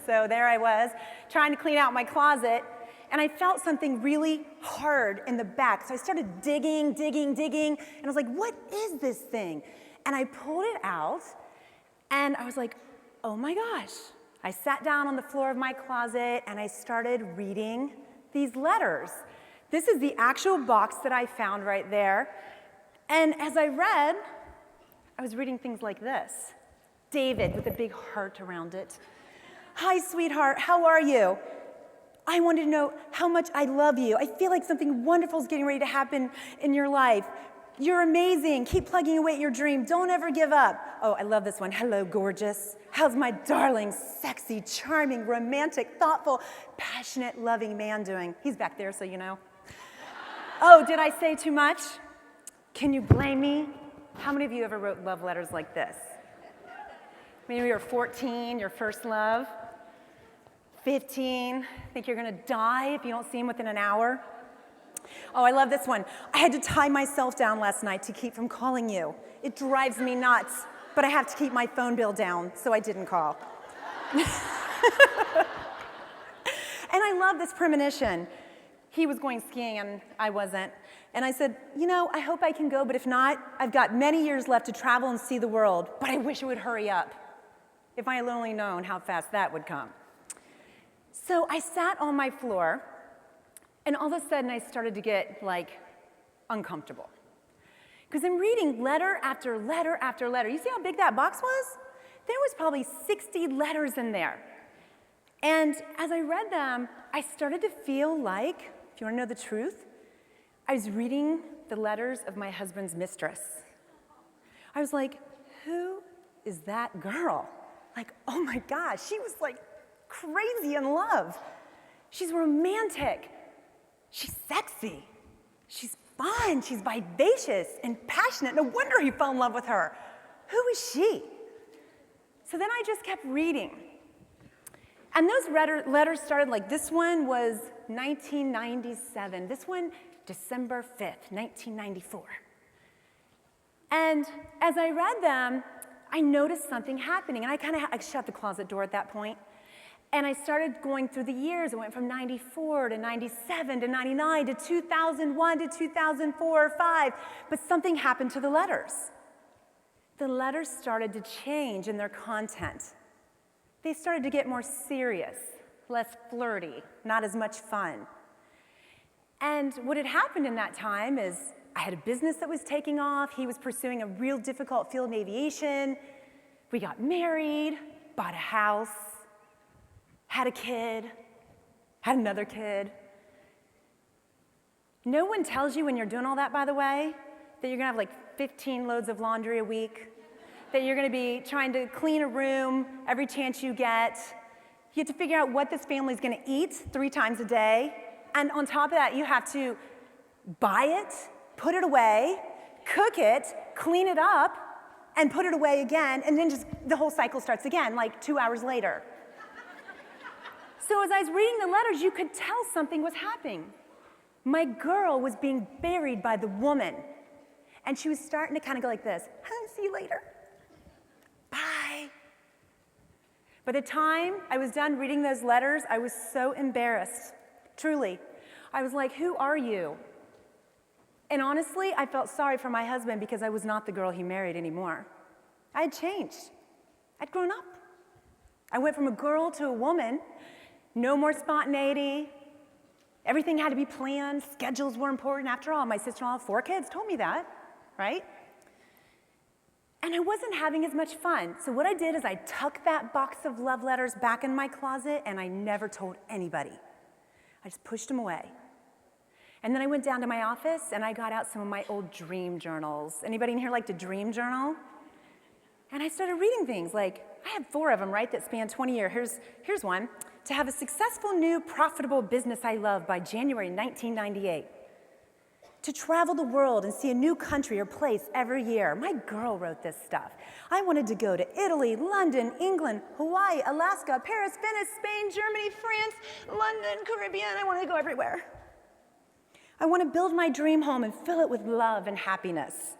So there I was, trying to clean out my closet, and I felt something really hard in the back. So I started digging, and I was like, what is this thing? And I pulled it out, and I was like, oh my gosh. I sat down on the floor of my closet, and I started reading these letters. This is the actual box that I found right there. And as I read, I was reading things like this. David, with a big heart around it. Hi, sweetheart, how are you? I wanted to know how much I love you. I feel like something wonderful is getting ready to happen in your life. You're amazing. Keep plugging away at your dream. Don't ever give up. Oh, I love this one. Hello, gorgeous. How's my darling, sexy, charming, romantic, thoughtful, passionate, loving man doing? He's back there, so you know. Oh, did I say too much? Can you blame me? How many of you ever wrote love letters like this? Maybe you're 14, your first love. 15, think you're gonna die if you don't see him within an hour. Oh, I love this one. I had to tie myself down last night to keep from calling you. It drives me nuts, but I have to keep my phone bill down, so I didn't call. And I love this premonition. He was going skiing and I wasn't. And I said, you know, I hope I can go, but if not, I've got many years left to travel and see the world, but I wish it would hurry up. If I had only known how fast that would come. So I sat on my floor, and all of a sudden I started to get, like, uncomfortable. Because I'm reading letter after letter after letter. You see how big that box was? There was probably 60 letters in there. And as I read them, I started to feel like, if you want to know the truth, I was reading the letters of my husband's mistress. I was like, who is that girl? Like, oh my gosh, she was like crazy in love. She's romantic. She's sexy. She's fun. She's vivacious and passionate. No wonder he fell in love with her. Who is she? So then I just kept reading. And those letters started like, this one was 1997. This one, December 5th, 1994. And as I read them, I noticed something happening. And I shut the closet door at that point. And I started going through the years. It went from 94 to 97 to 99 to 2001 to 2004 or 5. But something happened to the letters. The letters started to change in their content. They started to get more serious, less flirty, not as much fun. And what had happened in that time is I had a business that was taking off. He was pursuing a real difficult field in aviation. We got married, bought a house, had a kid, had another kid. No one tells you when you're doing all that, by the way, that you're gonna have like 15 loads of laundry a week, that you're gonna be trying to clean a room every chance you get. You have to figure out what this family's gonna eat 3 times a day. And on top of that, you have to buy it, put it away, cook it, clean it up, and put it away again, and then just the whole cycle starts again, like 2 hours later. So as I was reading the letters, you could tell something was happening. My girl was being buried by the woman, and she was starting to kind of go like this, see you later, bye. By the time I was done reading those letters, I was so embarrassed, truly. I was like, who are you? And honestly, I felt sorry for my husband because I was not the girl he married anymore. I had changed. I'd grown up. I went from a girl to a woman. No more spontaneity. Everything had to be planned. Schedules were important. After all, my sister-in-law, 4 kids, told me that, right? And I wasn't having as much fun. So what I did is I tucked that box of love letters back in my closet, and I never told anybody. I just pushed them away. And then I went down to my office, and I got out some of my old dream journals. Anybody in here like to dream journal? And I started reading things like, I had 4 of them, right, that span 20 years. Here's one. To have a successful, new, profitable business I love by January 1998. To travel the world and see a new country or place every year. My girl wrote this stuff. I wanted to go to Italy, London, England, Hawaii, Alaska, Paris, Venice, Spain, Germany, France, London, Caribbean. I wanted to go everywhere. I want to build my dream home and fill it with love and happiness.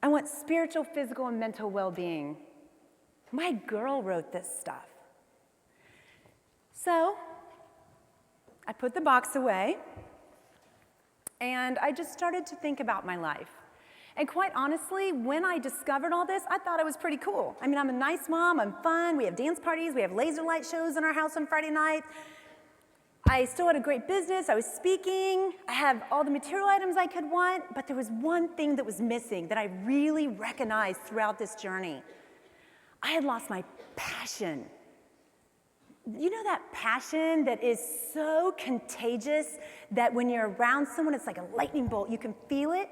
I want spiritual, physical, and mental well-being. My girl wrote this stuff. So I put the box away, and I just started to think about my life. And quite honestly, when I discovered all this, I thought it was pretty cool. I mean, I'm a nice mom, I'm fun, we have dance parties, we have laser light shows in our house on Friday night. I still had a great business, I was speaking, I have all the material items I could want, but there was one thing that was missing that I really recognized throughout this journey. I had lost my passion. You know that passion that is so contagious that when you're around someone, it's like a lightning bolt, you can feel it?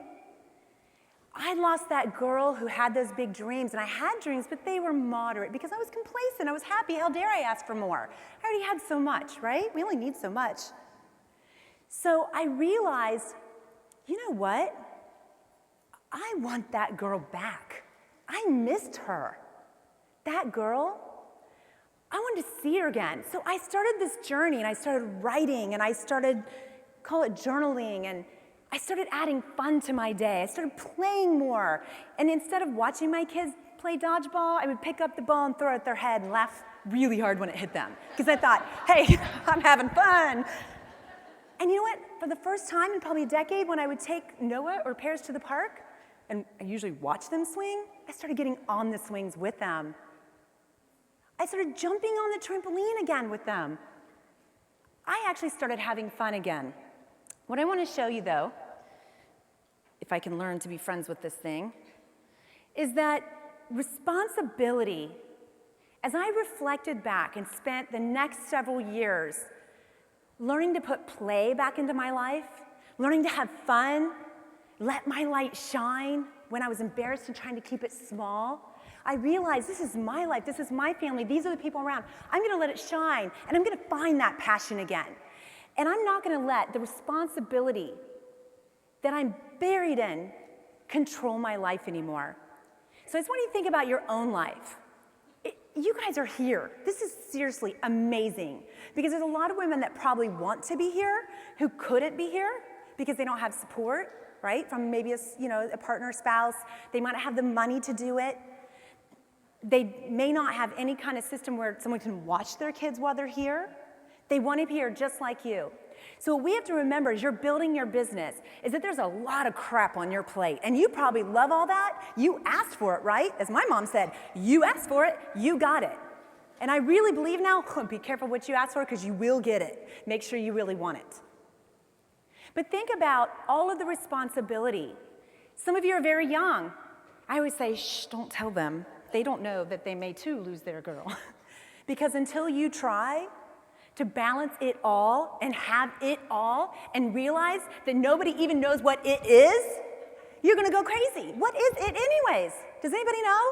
I lost that girl who had those big dreams, and I had dreams, but they were moderate because I was complacent, I was happy, how dare I ask for more? I already had so much, right? We only need so much. So I realized, you know what? I want that girl back. I missed her. That girl, I wanted to see her again. So I started this journey, and I started writing, and I started, call it journaling, and I started adding fun to my day. I started playing more. And instead of watching my kids play dodgeball, I would pick up the ball and throw it at their head and laugh really hard when it hit them. Because I thought, hey, I'm having fun. And you know what? For the first time in probably a decade, when I would take Noah or Paris to the park, and I usually watch them swing, I started getting on the swings with them. I started jumping on the trampoline again with them. I actually started having fun again. What I want to show you, though, if I can learn to be friends with this thing, is that responsibility, as I reflected back and spent the next several years learning to put play back into my life, learning to have fun, let my light shine when I was embarrassed and trying to keep it small, I realized this is my life, this is my family, these are the people around. I'm going to let it shine, and I'm going to find that passion again. And I'm not going to let the responsibility that I'm buried in control my life anymore. So I just want you to think about your own life. You guys are here. This is seriously amazing because there's a lot of women that probably want to be here who couldn't be here because they don't have support, right? From maybe a partner or spouse. They might not have the money to do it. They may not have any kind of system where someone can watch their kids while they're here. They want to be here just like you. So what we have to remember as you're building your business is that there's a lot of crap on your plate. And you probably love all that. You asked for it, right? As my mom said, you asked for it, you got it. And I really believe now, be careful what you ask for because you will get it. Make sure you really want it. But think about all of the responsibility. Some of you are very young. I always say, shh, don't tell them. They don't know that they may too lose their girl. Because until you try to balance it all and have it all and realize that nobody even knows what it is, you're going to go crazy. What is it anyways? Does anybody know?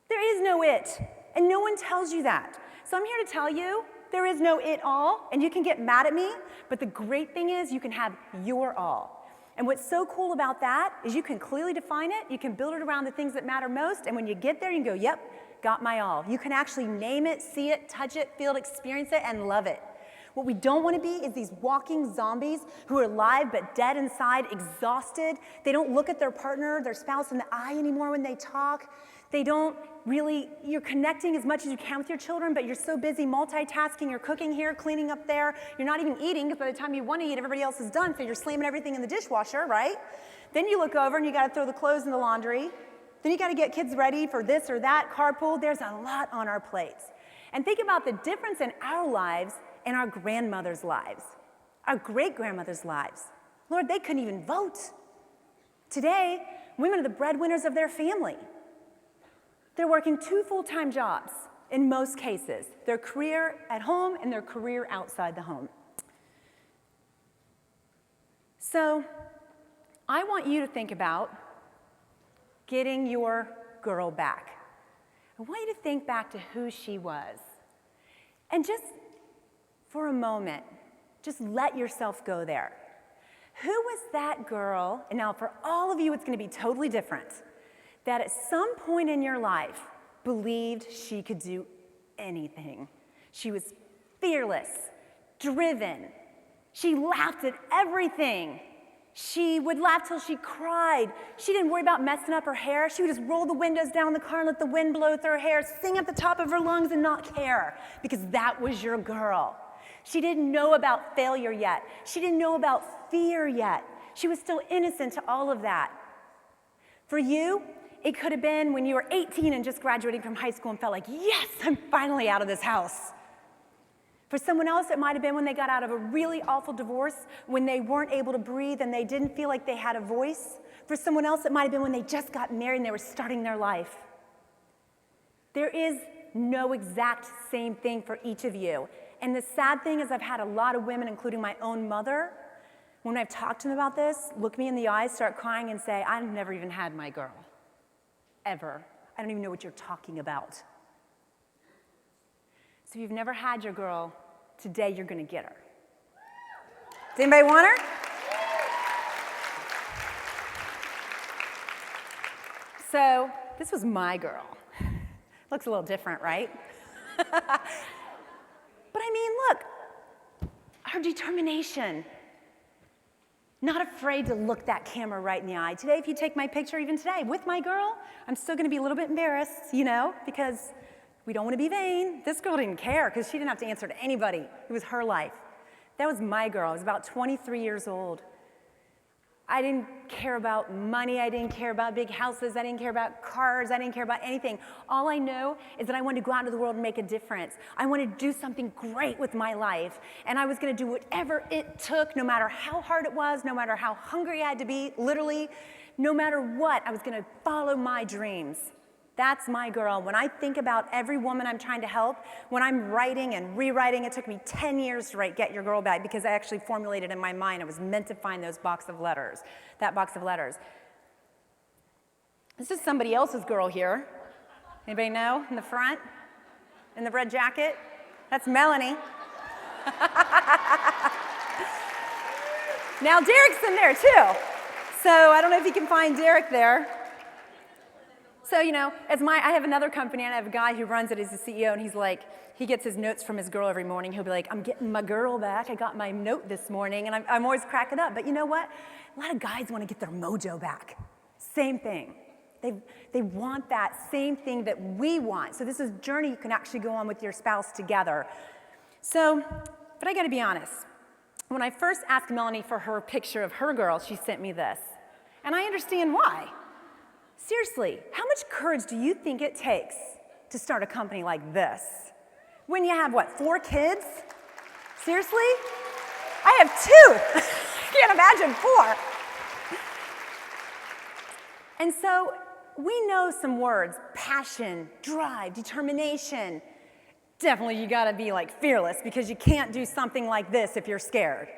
There is no it, and no one tells you that. So I'm here to tell you there is no it all, and you can get mad at me, but the great thing is you can have your all. And what's so cool about that is you can clearly define it, you can build it around the things that matter most, and when you get there, you can go, yep, got my all. You can actually name it, see it, touch it, feel it, experience it, and love it. What we don't want to be is these walking zombies who are alive but dead inside, exhausted. They don't look at their partner, their spouse in the eye anymore when they talk. They don't really, you're connecting as much as you can with your children, but you're so busy multitasking, you're cooking here, cleaning up there. You're not even eating because by the time you want to eat, everybody else is done, so you're slamming everything in the dishwasher, right? Then you look over and you got to throw the clothes in the laundry. Then you got to get kids ready for this or that, carpool. There's a lot on our plates. And think about the difference in our lives and our grandmother's lives, our great-grandmother's lives. Lord, they couldn't even vote. Today, women are the breadwinners of their family. They're working 2 full-time jobs in most cases, their career at home and their career outside the home. So I want you to think about getting your girl back. I want you to think back to who she was. And just for a moment, just let yourself go there. Who was that girl, and now for all of you it's going to be totally different, that at some point in your life believed she could do anything? She was fearless, driven. She laughed at everything. She would laugh till she cried. She didn't worry about messing up her hair. She would just roll the windows down in the car and let the wind blow through her hair, sing at the top of her lungs and not care, because that was your girl. She didn't know about failure yet. She didn't know about fear yet. She was still innocent to all of that. For you, it could have been when you were 18 and just graduating from high school and felt like, yes, I'm finally out of this house. For someone else, it might have been when they got out of a really awful divorce, when they weren't able to breathe and they didn't feel like they had a voice. For someone else, it might have been when they just got married and they were starting their life. There is no exact same thing for each of you. And the sad thing is I've had a lot of women, including my own mother, when I've talked to them about this, look me in the eyes, start crying and say, I've never even had my girl, ever. I don't even know what you're talking about. So if you've never had your girl, today you're going to get her. Does anybody want her? So this was my girl. Looks a little different, right? But I mean, look, her determination. Not afraid to look that camera right in the eye. Today, if you take my picture even today with my girl, I'm still going to be a little bit embarrassed, because we don't want to be vain. This girl didn't care because she didn't have to answer to anybody. It was her life. That was my girl. I was about 23 years old. I didn't care about money. I didn't care about big houses. I didn't care about cars. I didn't care about anything. All I know is that I wanted to go out into the world and make a difference. I wanted to do something great with my life. And I was going to do whatever it took, no matter how hard it was, no matter how hungry I had to be, literally, no matter what, I was going to follow my dreams. That's my girl. When I think about every woman I'm trying to help, when I'm writing and rewriting, it took me 10 years to write Get Your Girl Back because I actually formulated in my mind. I was meant to find that box of letters. This is somebody else's girl here. Anybody know? In the front? In the red jacket? That's Melanie. Now Derek's in there too. So I don't know if you can find Derek there. So, I have another company, and I have a guy who runs it as the CEO, and he's like, he gets his notes from his girl every morning. He'll be like, I'm getting my girl back. I got my note this morning, and I'm always cracking up. But you know what? A lot of guys want to get their mojo back. Same thing. They want that same thing that we want. So this is a journey you can actually go on with your spouse together. So, but I got to be honest. When I first asked Melanie for her picture of her girl, she sent me this. And I understand why. Seriously, how much courage do you think it takes to start a company like this? When you have, 4 kids? Seriously? I have 2. I can't imagine 4. And so we know some words: passion, drive, determination. Definitely you gotta be fearless, because you can't do something like this if you're scared.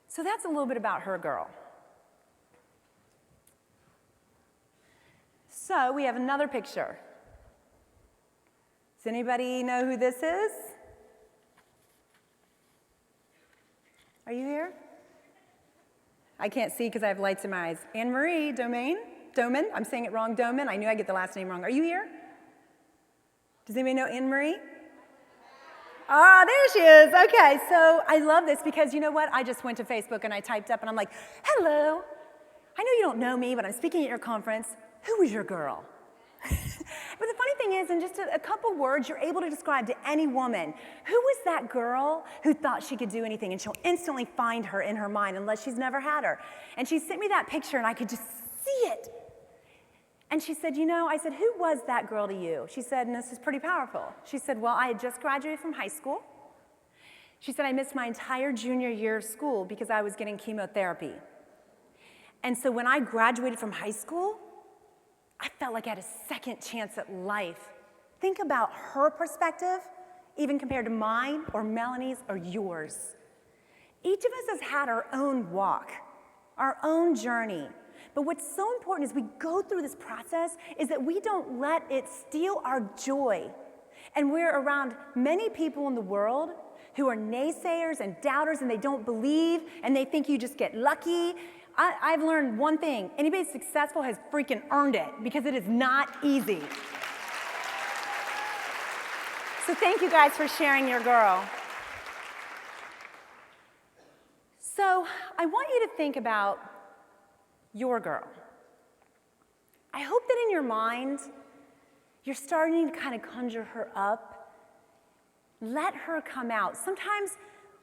So that's a little bit about her girl. So we have another picture. Does anybody know who this is? Are you here? I can't see because I have lights in my eyes. Anne-Marie Doman? I'm saying it wrong, Doman. I knew I'd get the last name wrong. Are you here? Does anybody know Anne-Marie? Ah, there she is. Okay, so I love this because you know what? I just went to Facebook and I typed up and I'm like, hello. I know you don't know me, but I'm speaking at your conference. Who was your girl? But the funny thing is, in just a couple words, you're able to describe to any woman, who was that girl who thought she could do anything? And she'll instantly find her in her mind unless she's never had her. And she sent me that picture and I could just see it. And she said, I said, who was that girl to you? She said, and this is pretty powerful. She said, well, I had just graduated from high school. She said, I missed my entire junior year of school because I was getting chemotherapy. And so when I graduated from high school, I felt like I had a second chance at life. Think about her perspective, even compared to mine or Melanie's or yours. Each of us has had our own walk, our own journey. But what's so important as we go through this process is that we don't let it steal our joy. And we're around many people in the world who are naysayers and doubters, and they don't believe, and they think you just get lucky. I've learned one thing: anybody successful has freaking earned it, because it is not easy. So thank you guys for sharing your girl. So I want you to think about your girl. I hope that in your mind, you're starting to kind of conjure her up. Let her come out. Sometimes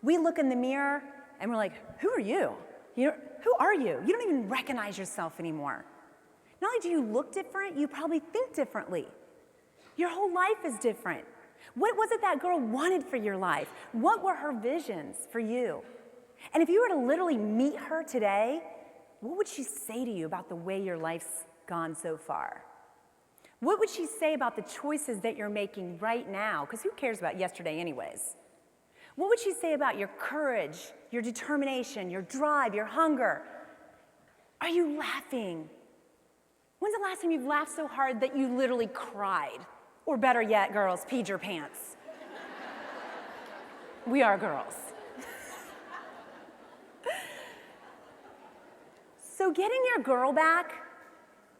we look in the mirror and we're like, who are you? Who are you? You don't even recognize yourself anymore. Not only do you look different, you probably think differently. Your whole life is different. What was it that girl wanted for your life? What were her visions for you? And if you were to literally meet her today, what would she say to you about the way your life's gone so far? What would she say about the choices that you're making right now? Because who cares about yesterday anyways? What would she say about your courage, your determination, your drive, your hunger? Are you laughing? When's the last time you've laughed so hard that you literally cried? Or better yet, girls, peed your pants. We are girls. So getting your girl back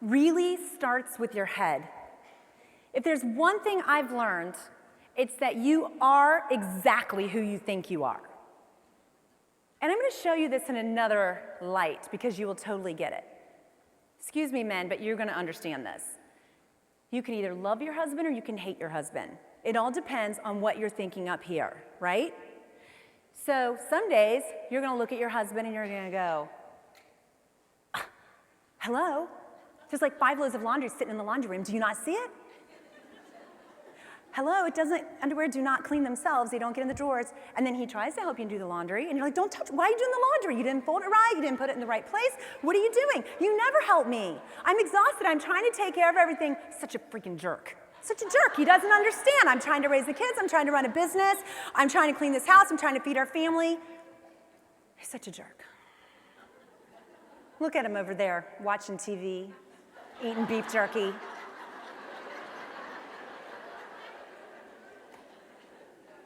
really starts with your head. If there's one thing I've learned, it's that you are exactly who you think you are. And I'm going to show you this in another light because you will totally get it. Excuse me, men, but you're going to understand this. You can either love your husband or you can hate your husband. It all depends on what you're thinking up here, right? So some days you're going to look at your husband and you're going to go, hello? There's like 5 loads of laundry sitting in the laundry room. Do you not see it? Hello, underwear do not clean themselves. They don't get in the drawers. And then he tries to help you do the laundry. And you're like, don't touch, why are you doing the laundry? You didn't fold it right. You didn't put it in the right place. What are you doing? You never help me. I'm exhausted. I'm trying to take care of everything. Such a freaking jerk. Such a jerk. He doesn't understand. I'm trying to raise the kids. I'm trying to run a business. I'm trying to clean this house. I'm trying to feed our family. He's such a jerk. Look at him over there, watching TV, eating beef jerky.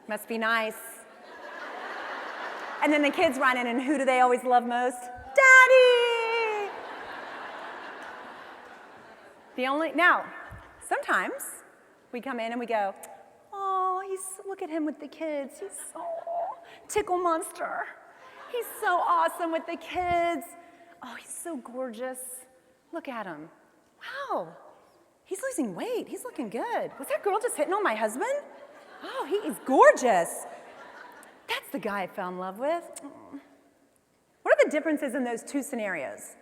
Must be nice. And then the kids run in, and who do they always love most? Daddy! Now, sometimes we come in and we go, oh, look at him with the kids. He's so tickle monster. He's so awesome with the kids. Oh, he's so gorgeous. Look at him. Wow, he's losing weight. He's looking good. Was that girl just hitting on my husband? Oh, he is gorgeous. That's the guy I fell in love with. What are the differences in those two scenarios?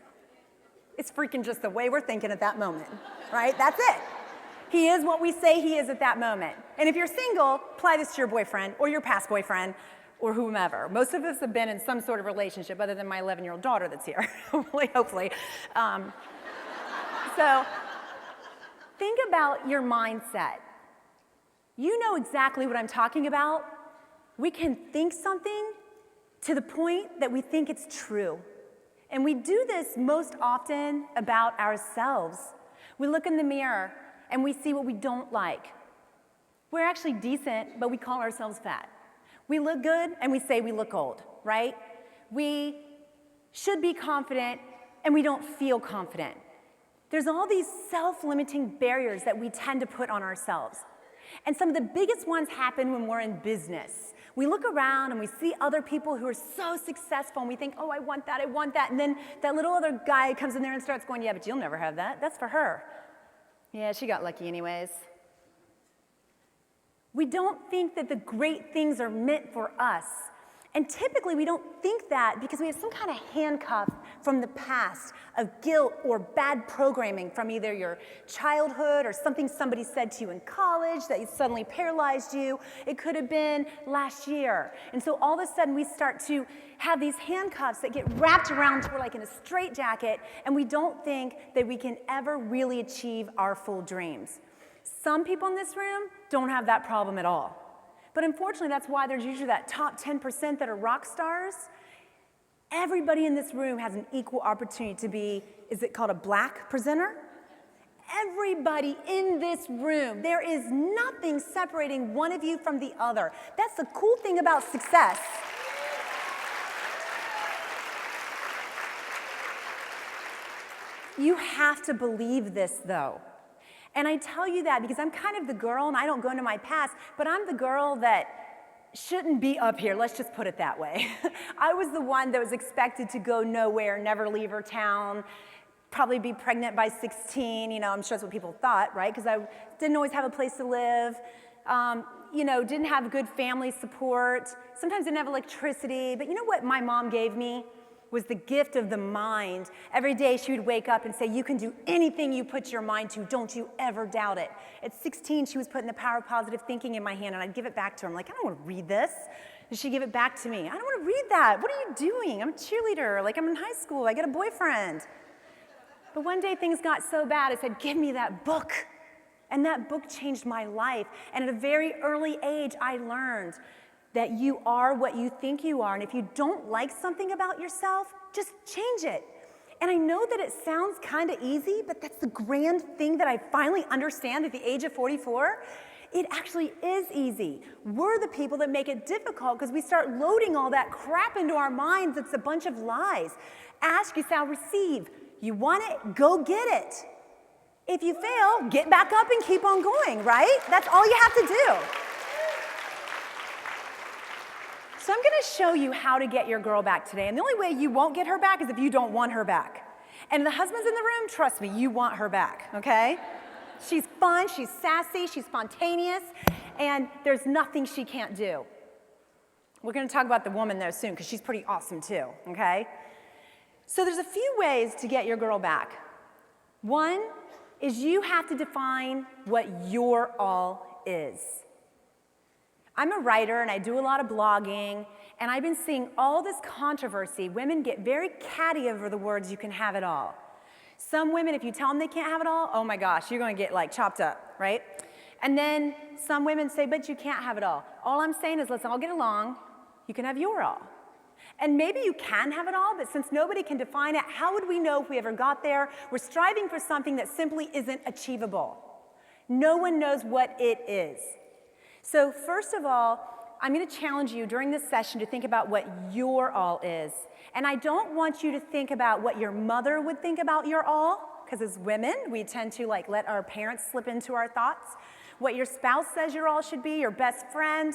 It's freaking just the way we're thinking at that moment, right? That's it. He is what we say he is at that moment. And if you're single, apply this to your boyfriend or your past boyfriend or whomever. Most of us have been in some sort of relationship other than my 11-year-old daughter that's here, hopefully. So think about your mindset. You know exactly what I'm talking about. We can think something to the point that we think it's true. And we do this most often about ourselves. We look in the mirror and we see what we don't like. We're actually decent, but we call ourselves fat. We look good and we say we look old, right? We should be confident and we don't feel confident. There's all these self-limiting barriers that we tend to put on ourselves. And some of the biggest ones happen when we're in business. We look around and we see other people who are so successful and we think, oh, I want that. And then that little other guy comes in there and starts going, yeah, but you'll never have that. That's for her. Yeah, she got lucky anyways. We don't think that the great things are meant for us. And typically we don't think that because we have some kind of handcuff from the past of guilt or bad programming from either your childhood or something somebody said to you in college that suddenly paralyzed you. It could have been last year. And so all of a sudden we start to have these handcuffs that get wrapped around we're like in a straitjacket, and we don't think that we can ever really achieve our full dreams. Some people in this room don't have that problem at all. But unfortunately, that's why there's usually that top 10% that are rock stars. Everybody in this room has an equal opportunity to be, is it called a black presenter? Everybody in this room, there is nothing separating one of you from the other. That's the cool thing about success. You have to believe this, though. And I tell you that because I'm kind of the girl, and I don't go into my past, but I'm the girl that shouldn't be up here, let's just put it that way. I was the one that was expected to go nowhere, never leave her town, probably be pregnant by 16, I'm sure that's what people thought, right? Because I didn't always have a place to live, didn't have good family support, sometimes didn't have electricity, but you know what my mom gave me? Was the gift of the mind. Every day she would wake up and say, you can do anything you put your mind to, don't you ever doubt it. At 16, she was putting the power of positive thinking in my hand, and I'd give it back to her. I'm like, I don't want to read this. And she'd give it back to me. I don't want to read that. What are you doing? I'm a cheerleader. Like, I'm in high school. I got a boyfriend. But one day things got so bad, I said, give me that book. And that book changed my life. And at a very early age, I learned that you are what you think you are. And if you don't like something about yourself, just change it. And I know that it sounds kind of easy, but that's the grand thing that I finally understand at the age of 44. It actually is easy. We're the people that make it difficult because we start loading all that crap into our minds. It's a bunch of lies. Ask, you shall receive. You want it, go get it. If you fail, get back up and keep on going, right? That's all you have to do. So I'm going to show you how to get your girl back today. And the only way you won't get her back is if you don't want her back. And the husbands in the room, trust me, you want her back, okay? She's fun, she's sassy, she's spontaneous, and there's nothing she can't do. We're going to talk about the woman, though, soon, because she's pretty awesome, too, okay? So there's a few ways to get your girl back. One is you have to define what your all is. I'm a writer, and I do a lot of blogging, and I've been seeing all this controversy. Women get very catty over the words, you can have it all. Some women, if you tell them they can't have it all, oh my gosh, you're going to get like chopped up, right? And then some women say, but you can't have it all. All I'm saying is let's all get along. You can have your all. And maybe you can have it all, but since nobody can define it, how would we know if we ever got there? We're striving for something that simply isn't achievable. No one knows what it is. So first of all, I'm going to challenge you during this session to think about what your all is. And I don't want you to think about what your mother would think about your all, because as women, we tend to let our parents slip into our thoughts. What your spouse says your all should be, your best friend,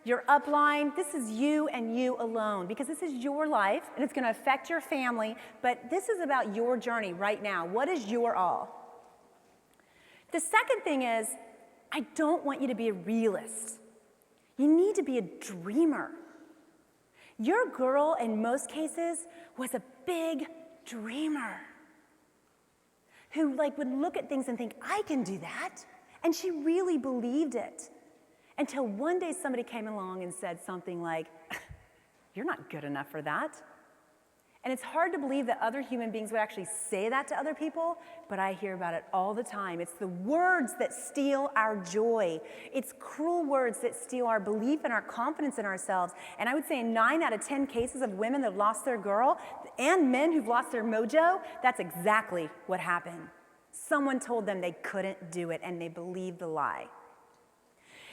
your upline, this is you and you alone, because this is your life, and it's going to affect your family, but this is about your journey right now. What is your all? The second thing is, I don't want you to be a realist. You need to be a dreamer. Your girl, in most cases, was a big dreamer who would look at things and think, I can do that. And she really believed it. Until one day somebody came along and said something like, you're not good enough for that. And it's hard to believe that other human beings would actually say that to other people, but I hear about it all the time. It's the words that steal our joy. It's cruel words that steal our belief and our confidence in ourselves. And I would say in 9 out of 10 cases of women that have lost their girl and men who've lost their mojo, that's exactly what happened. Someone told them they couldn't do it, and they believed the lie.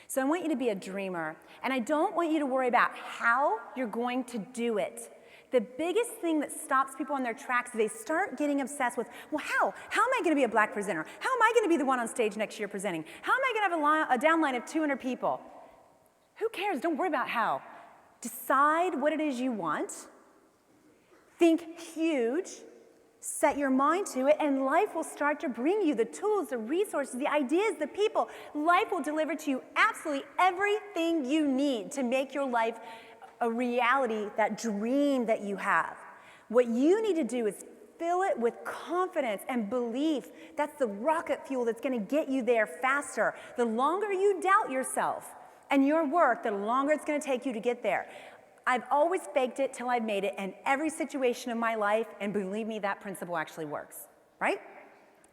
So I want you to be a dreamer, and I don't want you to worry about how you're going to do it. The biggest thing that stops people in their tracks is they start getting obsessed with, well, how? How am I going to be a black presenter? How am I going to be the one on stage next year presenting? How am I going to have a downline of 200 people? Who cares? Don't worry about how. Decide what it is you want. Think huge. Set your mind to it, and life will start to bring you the tools, the resources, the ideas, the people. Life will deliver to you absolutely everything you need to make your life a reality, that dream that you have. What you need to do is fill it with confidence and belief. That's the rocket fuel that's going to get you there faster. The longer you doubt yourself and your work, the longer it's going to take you to get there. I've always faked it till I've made it in every situation of my life, and believe me, that principle actually works, right?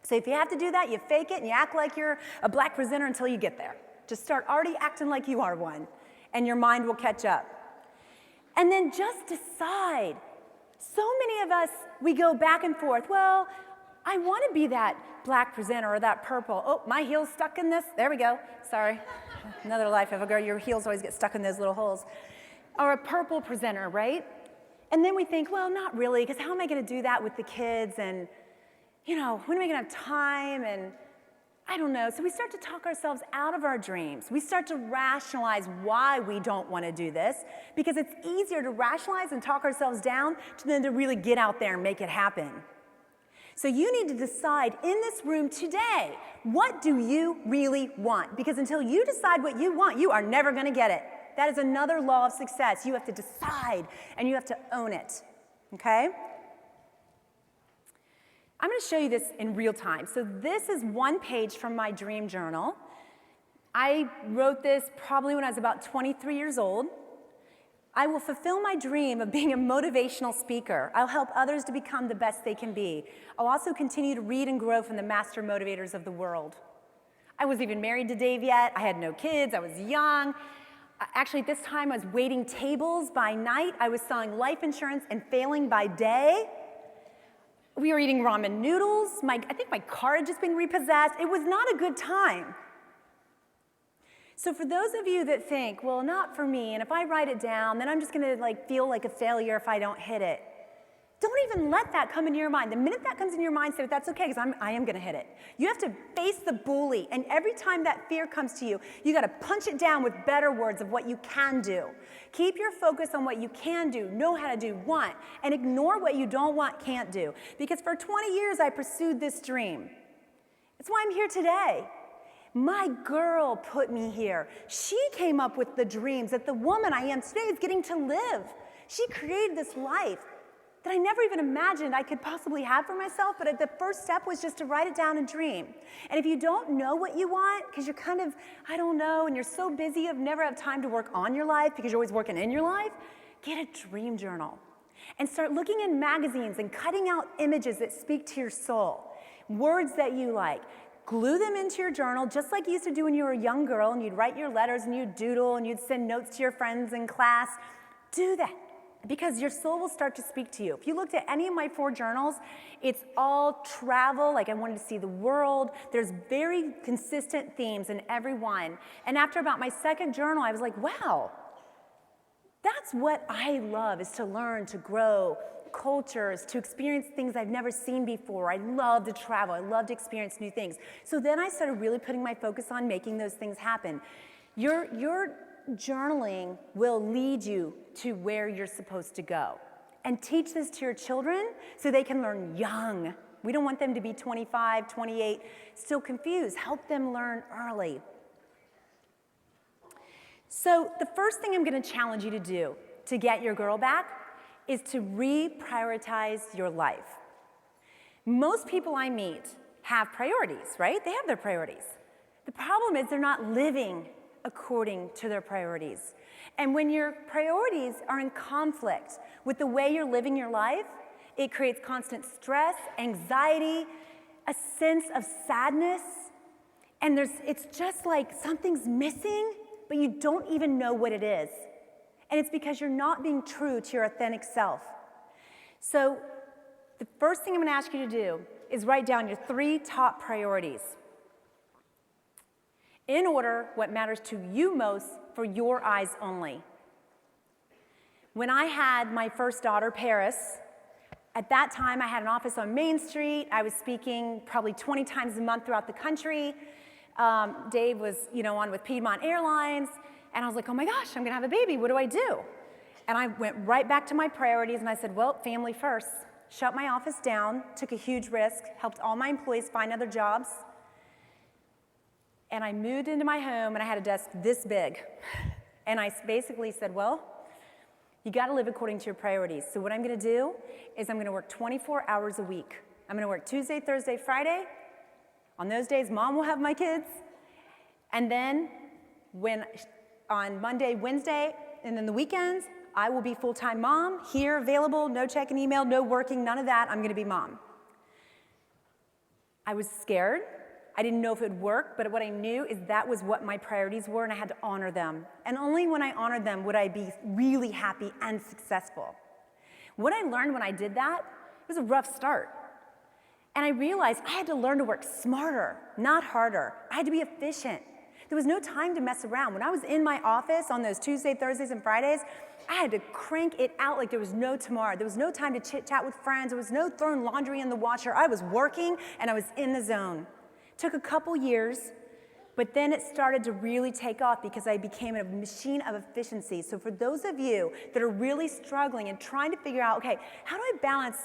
So if you have to do that, you fake it and you act like you're a black presenter until you get there. Just start already acting like you are one, and your mind will catch up. And then just decide. So many of us, we go back and forth. Well, I want to be that black presenter or that purple. Oh, my heel's stuck in this. There we go. Sorry. Another life of a girl. Your heels always get stuck in those little holes. Or a purple presenter, right? And then we think, well, not really, because how am I going to do that with the kids? And, when am I going to have time? And I don't know. So we start to talk ourselves out of our dreams. We start to rationalize why we don't want to do this, because it's easier to rationalize and talk ourselves down than to really get out there and make it happen. So you need to decide in this room today, what do you really want? Because until you decide what you want, you are never going to get it. That is another law of success. You have to decide and you have to own it, okay? I'm going to show you this in real time. So this is one page from my dream journal. I wrote this probably when I was about 23 years old. I will fulfill my dream of being a motivational speaker. I'll help others to become the best they can be. I'll also continue to read and grow from the master motivators of the world. I wasn't even married to Dave yet. I had no kids. I was young. Actually, at this time, I was waiting tables by night. I was selling life insurance and failing by day. We were eating ramen noodles. I think my car had just been repossessed. It was not a good time. So for those of you that think, well, not for me, and if I write it down, then I'm just going to feel like a failure if I don't hit it. Don't even let that come into your mind. The minute that comes in your mind, say, that's okay, because I am going to hit it. You have to face the bully, and every time that fear comes to you, you got to punch it down with better words of what you can do. Keep your focus on what you can do, know how to do, want, and ignore what you don't want, can't do. Because for 20 years, I pursued this dream. It's why I'm here today. My girl put me here. She came up with the dreams that the woman I am today is getting to live. She created this life that I never even imagined I could possibly have for myself, but the first step was just to write it down and dream. And if you don't know what you want, because you're kind of, I don't know, and you're so busy you never have time to work on your life because you're always working in your life, get a dream journal. And start looking in magazines and cutting out images that speak to your soul, words that you like. Glue them into your journal, just like you used to do when you were a young girl, and you'd write your letters and you'd doodle and you'd send notes to your friends in class. Do that. Because your soul will start to speak to you. If you looked at any of my 4 journals, it's all travel, like I wanted to see the world. There's very consistent themes in every one. And after about my 2nd journal, I was like, wow, that's what I love, is to learn, to grow cultures, to experience things I've never seen before. I love to travel. I love to experience new things. So then I started really putting my focus on making those things happen. Your journaling will lead you to where you're supposed to go. And teach this to your children so they can learn young. We don't want them to be 25, 28, still confused. Help them learn early. So the first thing I'm going to challenge you to do to get your girl back is to reprioritize your life. Most people I meet have priorities, right? They have their priorities. The problem is they're not living according to their priorities. And when your priorities are in conflict with the way you're living your life, it creates constant stress, anxiety, a sense of sadness, and it's just like something's missing, but you don't even know what it is. And it's because you're not being true to your authentic self. So the first thing I'm going to ask you to do is write down your 3 top priorities. In order, what matters to you most for your eyes only. When I had my first daughter, Paris, at that time I had an office on Main Street. I was speaking probably 20 times a month throughout the country. Dave was, on with Piedmont Airlines, and I was like, oh my gosh, I'm gonna have a baby, what do I do? And I went right back to my priorities, and I said, well, family first. Shut my office down, took a huge risk, helped all my employees find other jobs, and I moved into my home, and I had a desk this big. And I basically said, well, you gotta live according to your priorities. So what I'm gonna do is I'm gonna work 24 hours a week. I'm gonna work Tuesday, Thursday, Friday. On those days, Mom will have my kids. And then on Monday, Wednesday, and then the weekends, I will be full-time mom, here, available, no checking email, no working, none of that. I'm gonna be mom. I was scared. I didn't know if it would work, but what I knew is that was what my priorities were, and I had to honor them. And only when I honored them would I be really happy and successful. What I learned when I did that, it was a rough start. And I realized I had to learn to work smarter, not harder. I had to be efficient. There was no time to mess around. When I was in my office on those Tuesdays, Thursdays, and Fridays, I had to crank it out like there was no tomorrow. There was no time to chit-chat with friends. There was no throwing laundry in the washer. I was working, and I was in the zone. Took a couple years, but then it started to really take off because I became a machine of efficiency. So for those of you that are really struggling and trying to figure out, okay, how do I balance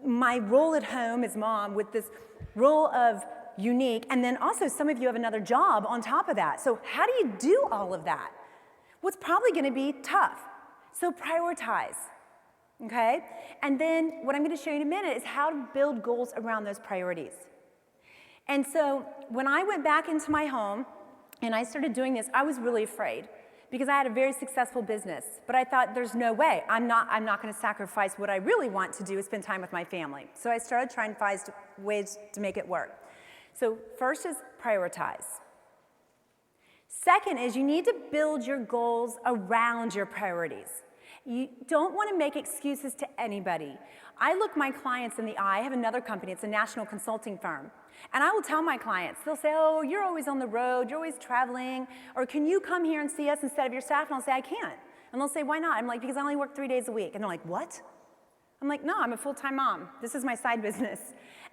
my role at home as mom with this role of Younique, and then also some of you have another job on top of that. So how do you do all of that? Well, it's probably gonna be tough. So prioritize, okay? And then what I'm gonna show you in a minute is how to build goals around those priorities. And so when I went back into my home and I started doing this, I was really afraid because I had a very successful business. But I thought, there's no way. I'm not gonna sacrifice what I really want to do is spend time with my family. So I started trying to find ways to make it work. So first is prioritize. Second is you need to build your goals around your priorities. You don't want to make excuses to anybody. I look my clients in the eye. I have another company. It's a national consulting firm. And I will tell my clients, they'll say, oh, you're always on the road. You're always traveling. Or can you come here and see us instead of your staff? And I'll say, I can't. And they'll say, why not? I'm like, because I only work 3 days a week. And they're like, what? I'm like, no, I'm a full-time mom. This is my side business.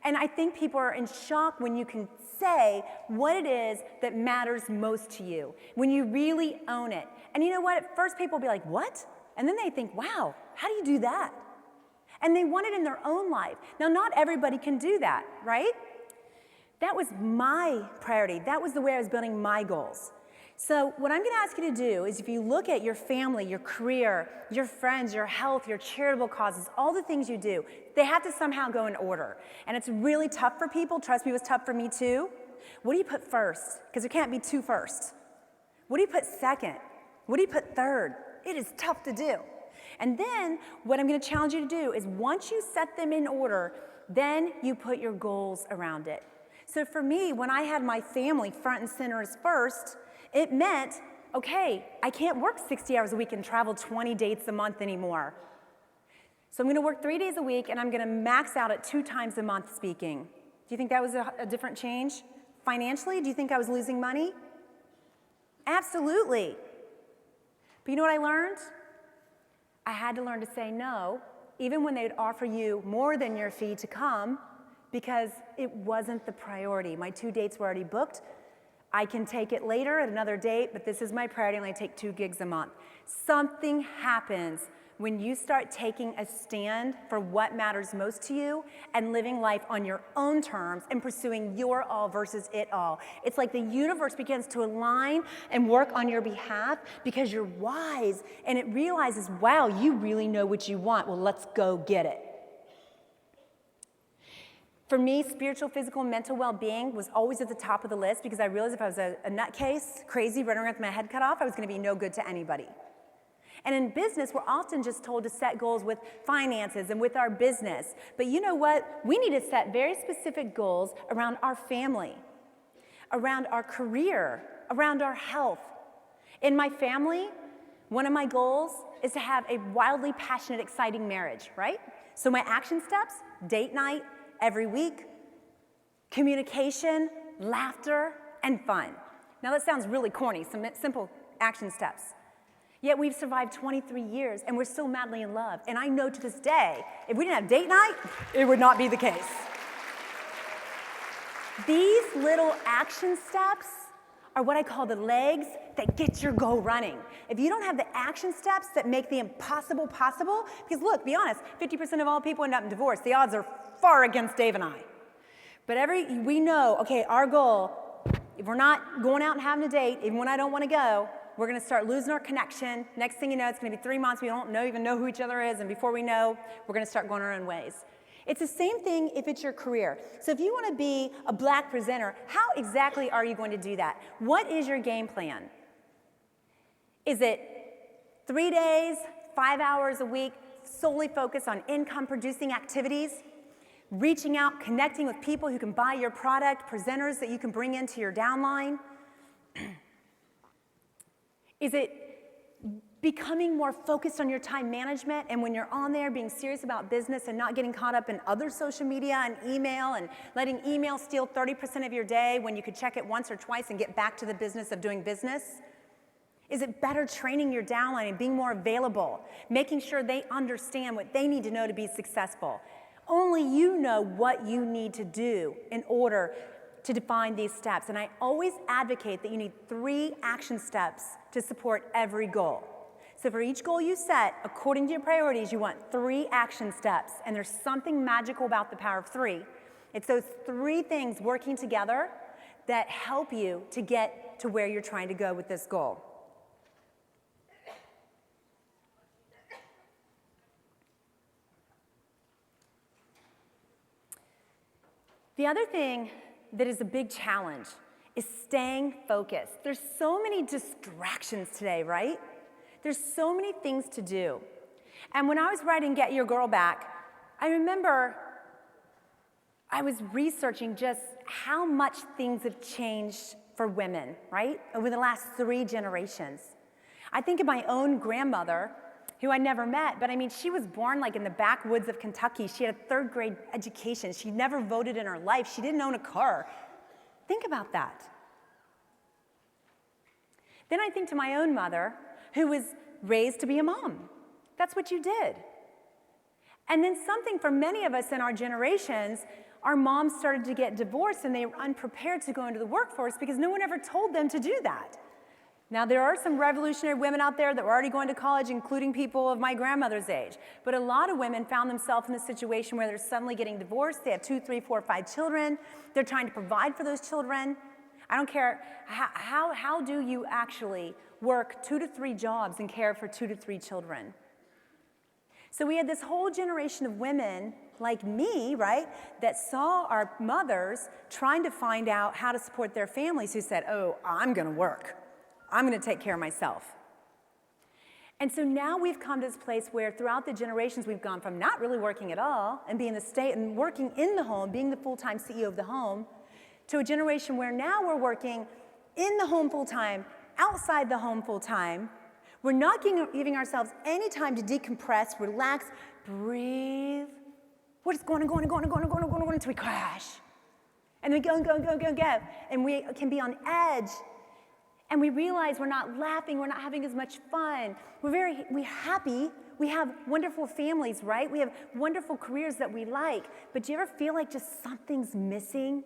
And I think people are in shock when you can say what it is that matters most to you, when you really own it. And you know what? At first people will be like, what? And then they think, wow, how do you do that? And they want it in their own life. Now, not everybody can do that, right? That was my priority. That was the way I was building my goals. So what I'm going to ask you to do is if you look at your family, your career, your friends, your health, your charitable causes, all the things you do, they have to somehow go in order. And it's really tough for people. Trust me, it was tough for me too. What do you put first? Because there can't be two first. What do you put second? What do you put third? It is tough to do. And then what I'm going to challenge you to do is once you set them in order, then you put your goals around it. So for me, when I had my family front and center as first, it meant, okay, I can't work 60 hours a week and travel 20 dates a month anymore. So I'm going to work 3 days a week, and I'm going to max out at 2 times a month speaking. Do you think that was a different change? Financially, do you think I was losing money? Absolutely. But you know what I learned? I had to learn to say no, even when they'd offer you more than your fee to come, because it wasn't the priority. My 2 dates were already booked. I can take it later at another date, but this is my priority, and I take 2 gigs a month. Something happens when you start taking a stand for what matters most to you and living life on your own terms and pursuing your all versus it all. It's like the universe begins to align and work on your behalf because you're wise, and it realizes, wow, you really know what you want. Well, let's go get it. For me, spiritual, physical, and mental well-being was always at the top of the list because I realized if I was a nutcase, crazy, running around with my head cut off, I was going to be no good to anybody. And in business, we're often just told to set goals with finances and with our business. But you know what? We need to set very specific goals around our family, around our career, around our health. In my family, one of my goals is to have a wildly passionate, exciting marriage, right? So my action steps, date night, every week, communication, laughter, and fun. Now that sounds really corny, some simple action steps. Yet we've survived 23 years and we're still madly in love. And I know to this day, if we didn't have date night, it would not be the case. These little action steps are what I call the legs that get your goal running. If you don't have the action steps that make the impossible possible, because look, be honest, 50% of all people end up in divorce. The odds are far against Dave and I. But we know, okay, our goal, if we're not going out and having a date, even when I don't want to go, we're going to start losing our connection. Next thing you know, it's going to be 3 months. We don't even know who each other is. And before we know, we're going to start going our own ways. It's the same thing if it's your career. So if you want to be a Black presenter, how exactly are you going to do that? What is your game plan? Is it 3 days, 5 hours a week, solely focused on income-producing activities? Reaching out, connecting with people who can buy your product, presenters that you can bring into your downline? Is it becoming more focused on your time management, and when you're on there being serious about business and not getting caught up in other social media and email and letting email steal 30% of your day when you could check it once or twice and get back to the business of doing business? Is it better training your downline and being more available, making sure they understand what they need to know to be successful? Only you know what you need to do in order to define these steps, and I always advocate that you need 3 action steps to support every goal. So for each goal you set, according to your priorities, you want 3 action steps, and there's something magical about the power of 3. It's those 3 things working together that help you to get to where you're trying to go with this goal. The other thing that is a big challenge is staying focused. There's so many distractions today, right? There's so many things to do. And when I was writing Get Your Girl Back, I remember I was researching just how much things have changed for women, right? Over the last 3 generations. I think of my own grandmother, who I never met, but I mean, she was born like in the backwoods of Kentucky. She had a 3rd grade education. She never voted in her life. She didn't own a car. Think about that. Then I think to my own mother, who was raised to be a mom. That's what you did. And then something for many of us in our generations, our moms started to get divorced and they were unprepared to go into the workforce because no one ever told them to do that. Now, there are some revolutionary women out there that were already going to college, including people of my grandmother's age. But a lot of women found themselves in a situation where they're suddenly getting divorced. They have 2, 3, 4, 5 children. They're trying to provide for those children. I don't care. How do you actually work 2 to 3 jobs and care for 2 to 3 children? So we had this whole generation of women like me, right, that saw our mothers trying to find out how to support their families who said, oh, I'm going to work. I'm going to take care of myself. And so now we've come to this place where throughout the generations we've gone from not really working at all and being the state and working in the home, being the full-time CEO of the home, to a generation where now we're working in the home full-time, outside the home full-time. We're not giving ourselves any time to decompress, relax, breathe. We're just going until we crash. And then we go. And we can be on edge. And we realize we're not laughing, we're not having as much fun. We're happy, we have wonderful families, right? We have wonderful careers that we like. But do you ever feel like just something's missing?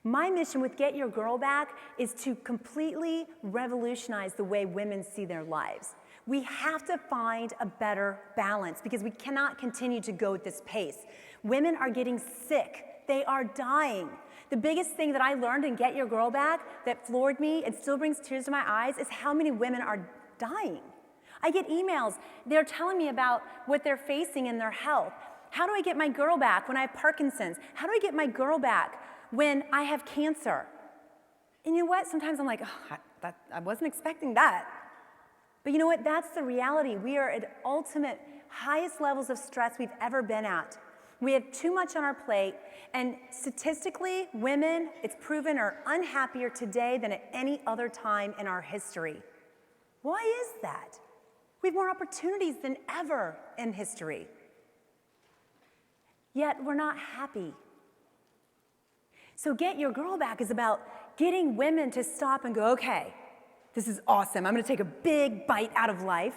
My mission with Get Your Girl Back is to completely revolutionize the way women see their lives. We have to find a better balance because we cannot continue to go at this pace. Women are getting sick, they are dying. The biggest thing that I learned in Get Your Girl Back that floored me and still brings tears to my eyes is how many women are dying. I get emails, they're telling me about what they're facing in their health. How do I get my girl back when I have Parkinson's? How do I get my girl back when I have cancer? And you know what? Sometimes I'm like, oh, I wasn't expecting that. But you know what? That's the reality. We are at ultimate highest levels of stress we've ever been at. We have too much on our plate, and statistically, women, it's proven, are unhappier today than at any other time in our history. Why is that? We have more opportunities than ever in history. Yet we're not happy. So Get Your Girl Back is about getting women to stop and go, okay, this is awesome. I'm going to take a big bite out of life,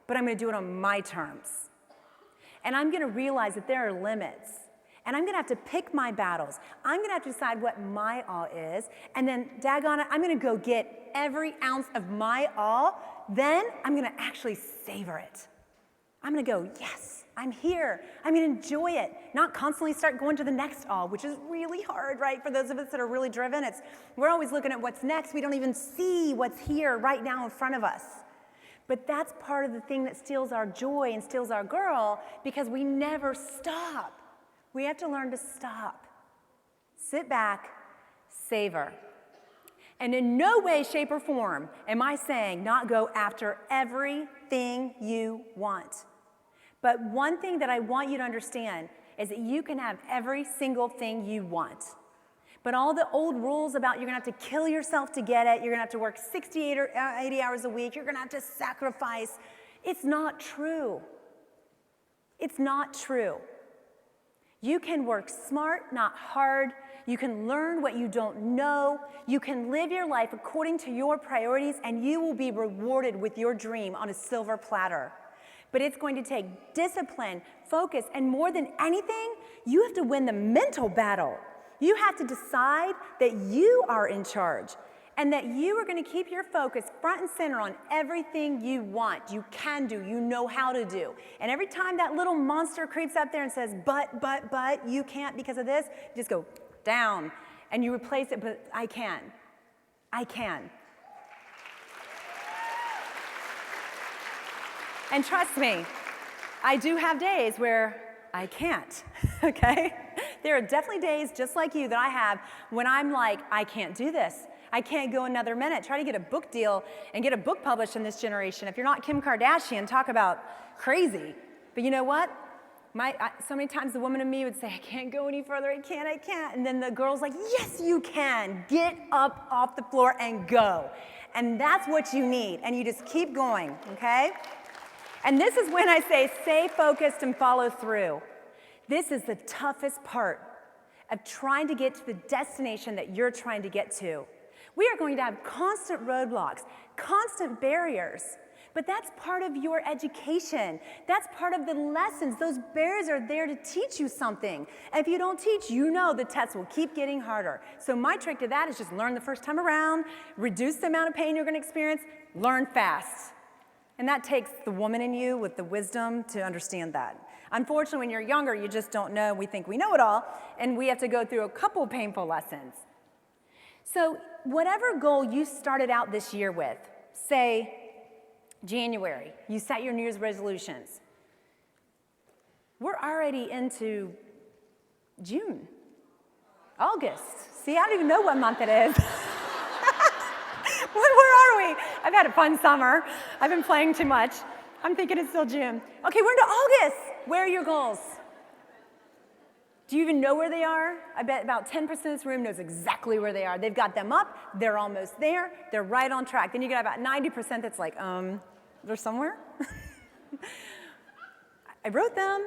but I'm going to do it on my terms. And I'm going to realize that there are limits. And I'm going to have to pick my battles. I'm going to have to decide what my all is. And then, daggone it, I'm going to go get every ounce of my all. Then I'm going to actually savor it. I'm going to go, yes, I'm here. I'm going to enjoy it. Not constantly start going to the next all, which is really hard, right? For those of us that are really driven, we're always looking at what's next. We don't even see what's here right now in front of us. But that's part of the thing that steals our joy and steals our girl because we never stop. We have to learn to stop. Sit back, savor. And in no way, shape, or form am I saying not go after everything you want. But one thing that I want you to understand is that you can have every single thing you want. But all the old rules about you're going to have to kill yourself to get it, you're going to have to work 68 or 80 hours a week, you're going to have to sacrifice, it's not true. It's not true. You can work smart, not hard. You can learn what you don't know. You can live your life according to your priorities, and you will be rewarded with your dream on a silver platter. But it's going to take discipline, focus, and more than anything, you have to win the mental battle. You have to decide that you are in charge and that you are going to keep your focus front and center on everything you want, you can do, you know how to do. And every time that little monster creeps up there and says, but, you can't because of this, you just go down and you replace it, but I can. I can. And trust me, I do have days where I can't, okay? There are definitely days just like you that I have when I'm like, I can't do this. I can't go another minute. Try to get a book deal and get a book published in this generation. If you're not Kim Kardashian, talk about crazy. But you know what? So many times the woman in me would say, I can't go any further, I can't. And then the girl's like, yes, you can. Get up off the floor and go. And that's what you need. And you just keep going, okay? And this is when I say, stay focused and follow through. This is the toughest part of trying to get to the destination that you're trying to get to. We are going to have constant roadblocks, constant barriers, but that's part of your education. That's part of the lessons. Those barriers are there to teach you something. And if you don't teach, you know the tests will keep getting harder. So my trick to that is just learn the first time around, reduce the amount of pain you're going to experience, learn fast. And that takes the woman in you with the wisdom to understand that. Unfortunately, when you're younger, you just don't know. We think we know it all, and we have to go through a couple painful lessons. So whatever goal you started out this year with, say January, you set your New Year's resolutions. We're already into June, August. See, I don't even know what month it is. Where are we? I've had a fun summer. I've been playing too much. I'm thinking it's still June. Okay, we're into August. Where are your goals? Do you even know where they are? I bet about 10% of this room knows exactly where they are. They've got them up. They're almost there. They're right on track. Then you get about 90% that's like, they're somewhere? I wrote them,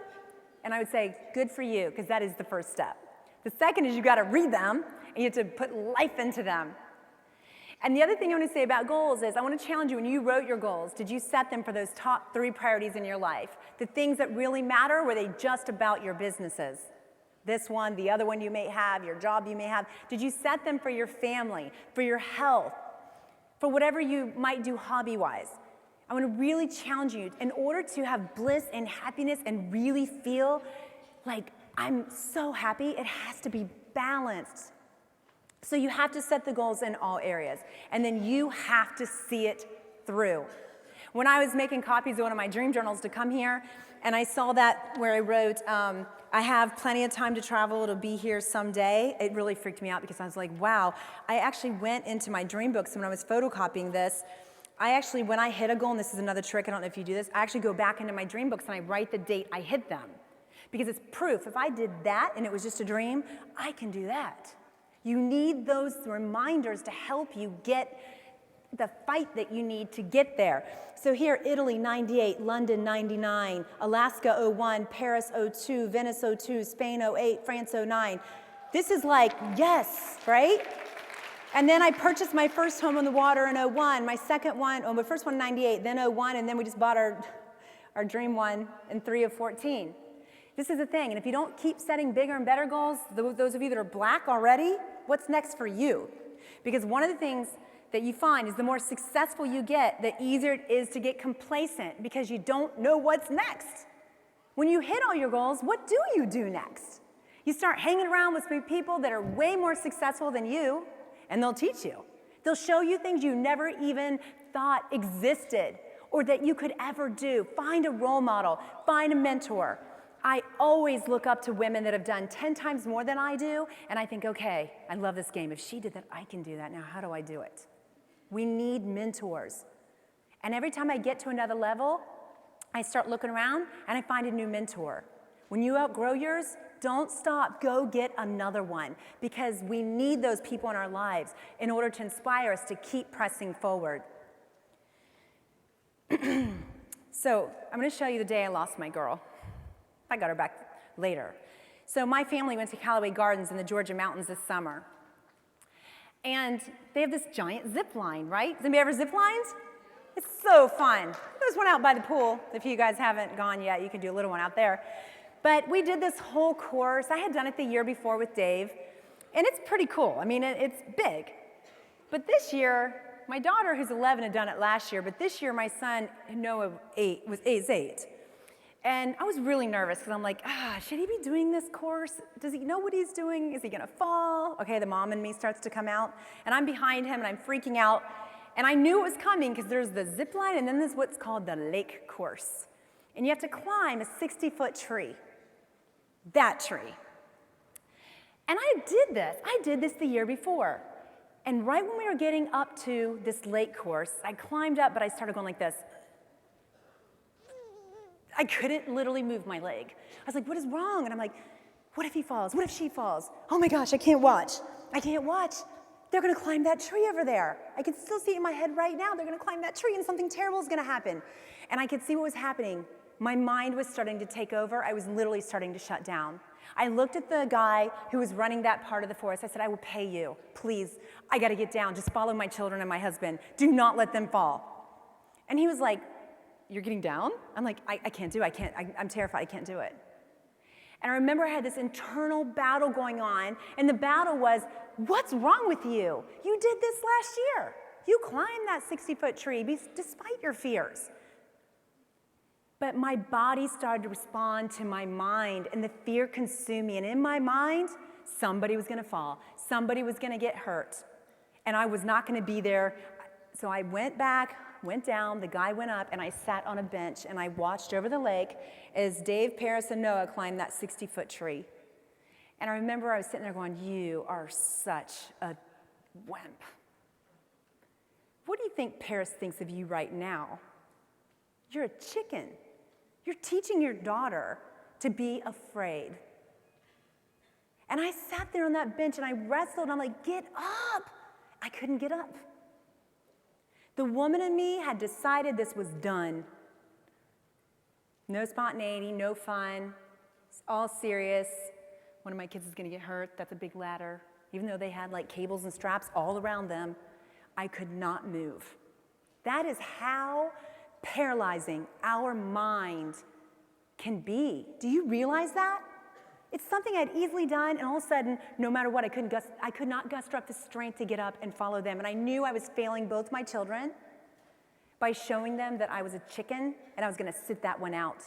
and I would say, good for you, because that is the first step. The second is you got to read them, and you have to put life into them. And the other thing I want to say about goals is I want to challenge you, when you wrote your goals, did you set them for those top 3 priorities in your life? The things that really matter, were they just about your businesses? This one, the other one you may have, your job you may have. Did you set them for your family, for your health, for whatever you might do hobby-wise? I want to really challenge you. In order to have bliss and happiness and really feel like I'm so happy, it has to be balanced. So you have to set the goals in all areas, and then you have to see it through. When I was making copies of one of my dream journals to come here, and I saw that where I wrote, I have plenty of time to travel, it'll be here someday, it really freaked me out because I was like, wow. I actually went into my dream books when I was photocopying this. When I hit a goal, and this is another trick, I don't know if you do this, I actually go back into my dream books and I write the date I hit them. Because it's proof. If I did that and it was just a dream, I can do that. You need those reminders to help you get the fight that you need to get there. So here, Italy, 98, London, 99, Alaska, 01, Paris, 02, Venice, 02, Spain, 08, France, 09. This is like, yes, right? And then I purchased my first home on the water in 01, my second one, my first one in 98, then 01, and then we just bought our dream one in 3 of 14. This is the thing, and if you don't keep setting bigger and better goals, those of you that are black already, what's next for you? Because one of the things that you find is the more successful you get, the easier it is to get complacent because you don't know what's next. When you hit all your goals, what do you do next? You start hanging around with people that are way more successful than you, and they'll teach you. They'll show you things you never even thought existed or that you could ever do. Find a role model, find a mentor. I always look up to women that have done 10 times more than I do, and I think, okay, I love this game. If she did that, I can do that. Now, how do I do it? We need mentors. And every time I get to another level, I start looking around, and I find a new mentor. When you outgrow yours, don't stop. Go get another one, because we need those people in our lives in order to inspire us to keep pressing forward. So I'm going to show you the day I lost my girl. I got her back later. So my family went to Callaway Gardens in the Georgia mountains this summer. And they have this giant zip line, right? Has anybody ever zip lines? It's so fun. There's one out by the pool. If you guys haven't gone yet, you can do a little one out there. But we did this whole course. I had done it the year before with Dave. And it's pretty cool. I mean, it's big. But this year, my daughter, who's 11, had done it last year, but this year my son, Noah, is 8. And I was really nervous because I'm like, should he be doing this course? Does he know what he's doing? Is he gonna fall? Okay, the mom in me starts to come out, and I'm behind him and I'm freaking out. And I knew it was coming because there's the zip line and then there's what's called the lake course. And you have to climb a 60-foot tree. That tree. And I did this the year before. And right when we were getting up to this lake course, I climbed up, but I started going like this. I couldn't literally move my leg. I was like, what is wrong? And I'm like, what if he falls? What if she falls? Oh my gosh, I can't watch. I can't watch. They're gonna climb that tree over there. I can still see it in my head right now. They're gonna climb that tree and something terrible is gonna happen. And I could see what was happening. My mind was starting to take over. I was literally starting to shut down. I looked at the guy who was running that part of the forest. I said, I will pay you. Please, I gotta get down. Just follow my children and my husband. Do not let them fall. And he was like, you're getting down? I'm like, I can't do it. I'm terrified. I can't do it. And I remember I had this internal battle going on, and the battle was, what's wrong with you? You did this last year. You climbed that 60-foot tree despite your fears. But my body started to respond to my mind, and the fear consumed me. And in my mind, somebody was gonna fall. Somebody was gonna get hurt. And I was not gonna be there. So I went back, went down, the guy went up, and I sat on a bench, and I watched over the lake as Dave, Paris, and Noah climbed that 60-foot tree. And I remember I was sitting there going, you are such a wimp. What do you think Paris thinks of you right now? You're a chicken. You're teaching your daughter to be afraid. And I sat there on that bench and I wrestled and I'm like, get up. I couldn't get up. The woman in me had decided this was done. No spontaneity, no fun. It's all serious. One of my kids is gonna get hurt. That's a big ladder. Even though they had like cables and straps all around them, I could not move. That is how paralyzing our mind can be. Do you realize that? It's something I'd easily done, and all of a sudden, no matter what, I could not muster up the strength to get up and follow them. And I knew I was failing both my children by showing them that I was a chicken and I was gonna sit that one out.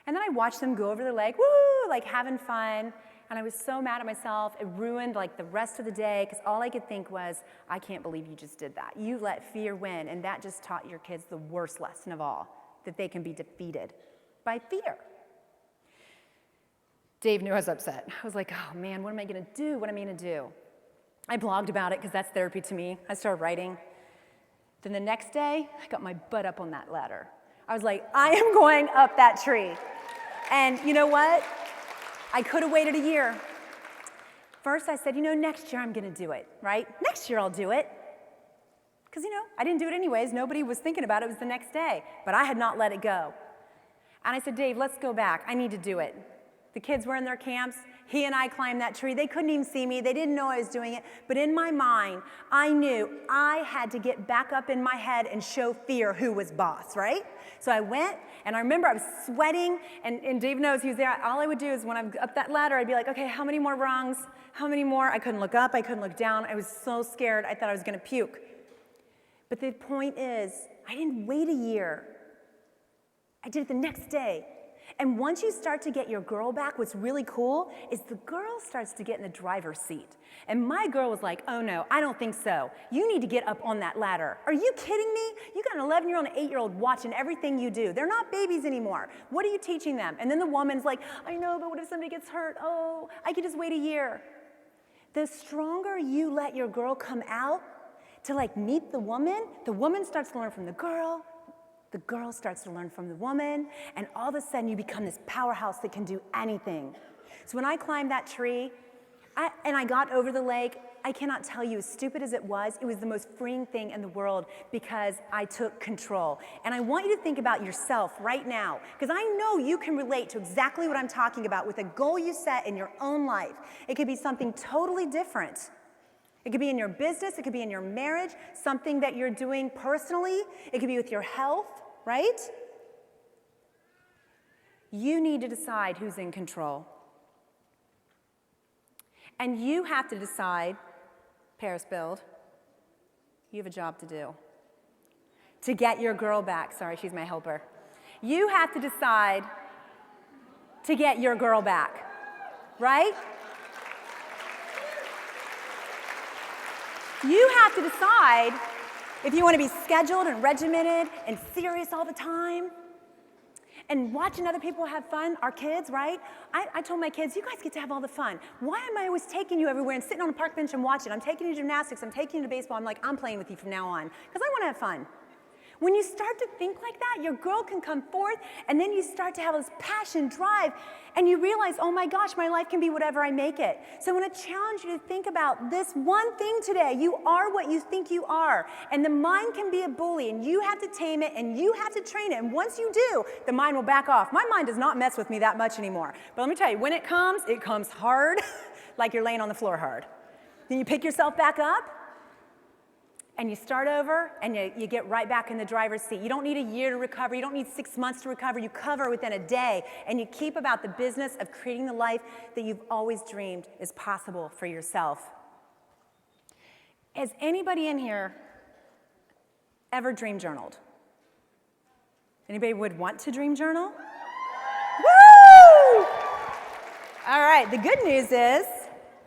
And then I watched them go over the lake, woo, like having fun. And I was so mad at myself. It ruined like the rest of the day because all I could think was, I can't believe you just did that. You let fear win, and that just taught your kids the worst lesson of all, that they can be defeated by fear. Dave knew I was upset. I was like, oh man, what am I gonna do? What am I gonna do? I blogged about it because that's therapy to me. I started writing. Then the next day, I got my butt up on that ladder. I was like, I am going up that tree. And you know what? I could have waited a year. First, I said, next year I'm gonna do it, right? Next year I'll do it. Because, I didn't do it anyways. Nobody was thinking about it. It was the next day. But I had not let it go. And I said, Dave, let's go back. I need to do it. The kids were in their camps. He and I climbed that tree. They couldn't even see me. They didn't know I was doing it. But in my mind, I knew I had to get back up in my head and show fear who was boss, right? So I went, and I remember I was sweating, and Dave knows he was there. All I would do is when I'm up that ladder, I'd be like, okay, how many more rungs? How many more? I couldn't look up. I couldn't look down. I was so scared. I thought I was going to puke. But the point is, I didn't wait a year. I did it the next day. And once you start to get your girl back, what's really cool is the girl starts to get in the driver's seat. And my girl was like, oh no, I don't think so. You need to get up on that ladder. Are you kidding me? You got an 11-year-old and an 8-year-old watching everything you do. They're not babies anymore. What are you teaching them? And then the woman's like, I know, but what if somebody gets hurt? Oh, I could just wait a year. The stronger you let your girl come out to meet the woman starts to learn from the girl starts to learn from the woman, and all of a sudden you become this powerhouse that can do anything. So when I climbed that tree, and I got over the lake, I cannot tell you, as stupid as it was the most freeing thing in the world because I took control. And I want you to think about yourself right now, because I know you can relate to exactly what I'm talking about with a goal you set in your own life. It could be something totally different. It could be in your business, it could be in your marriage, something that you're doing personally, it could be with your health, right? You need to decide who's in control. And you have to decide, Traci Bild, you have a job to do. To get your girl back. Sorry, she's my helper. You have to decide to get your girl back, right? You have to decide if you want to be scheduled and regimented and serious all the time and watching other people have fun, our kids, right? I told my kids, you guys get to have all the fun. Why am I always taking you everywhere and sitting on a park bench and watching? I'm taking you to gymnastics, I'm taking you to baseball. I'm like, I'm playing with you from now on because I want to have fun. When you start to think like that, your girl can come forth, and then you start to have this passion, drive, and you realize, oh my gosh, my life can be whatever I make it. So I want to challenge you to think about this one thing today. You are what you think you are, and the mind can be a bully, and you have to tame it, and you have to train it, and once you do, the mind will back off. My mind does not mess with me that much anymore. But let me tell you, when it comes hard, like you're laying on the floor hard. Then you pick yourself back up, and you start over, and you get right back in the driver's seat. You don't need a year to recover. You don't need 6 months to recover. You cover within a day, and you keep about the business of creating the life that you've always dreamed is possible for yourself. Has anybody in here ever dream journaled? Anybody would want to dream journal? Woo! All right, the good news is,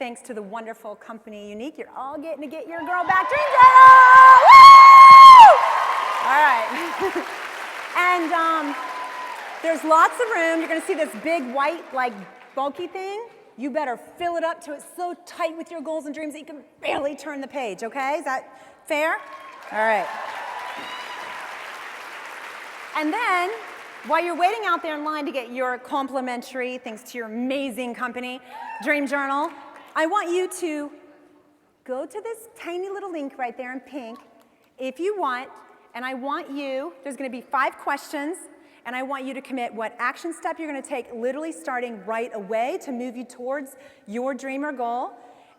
thanks to the wonderful company Younique, you're all getting to get your girl back dream journal! Woo! All right. And there's lots of room. You're going to see this big white, like, bulky thing. You better fill it up to it's so tight with your goals and dreams that you can barely turn the page, okay? Is that fair? All right. And then, while you're waiting out there in line to get your complimentary, thanks to your amazing company, dream journal, I want you to go to this tiny little link right there in pink if you want, and I want you, there's going to be 5 questions, and I want you to commit what action step you're going to take literally starting right away to move you towards your dream or goal,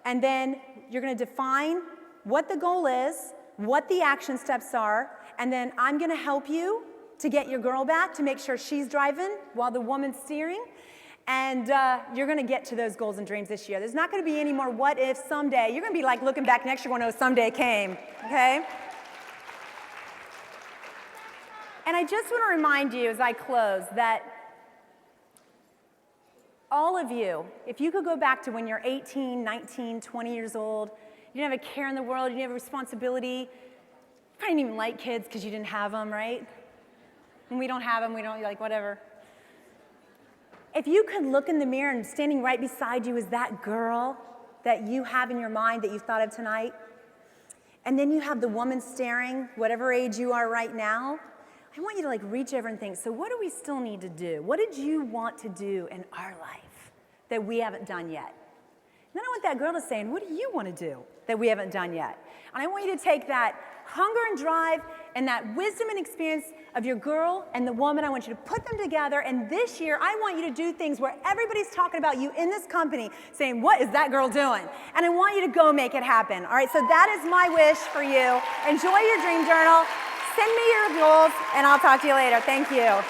and then you're going to define what the goal is, what the action steps are, and then I'm going to help you to get your girl back, to make sure she's driving while the woman's steering. And you're going to get to those goals and dreams this year. There's not going to be any more what if someday. You're going to be like looking back next year going, oh, someday came, okay? And I just want to remind you as I close that all of you, if you could go back to when you're 18, 19, 20 years old, you didn't have a care in the world, you didn't have a responsibility, you probably didn't even like kids because you didn't have them, right? When we don't have them, we don't, you're like, whatever. If you could look in the mirror and standing right beside you is that girl that you have in your mind that you thought of tonight, and then you have the woman staring, whatever age you are right now, I want you to like reach over and think, so what do we still need to do? What did you want to do in our life that we haven't done yet? And then I want that girl to say, and what do you want to do that we haven't done yet? And I want you to take that hunger and drive and that wisdom and experience of your girl and the woman. I want you to put them together. And this year, I want you to do things where everybody's talking about you in this company, saying, what is that girl doing? And I want you to go make it happen. All right, so that is my wish for you. Enjoy your dream journal. Send me your goals, and I'll talk to you later. Thank you.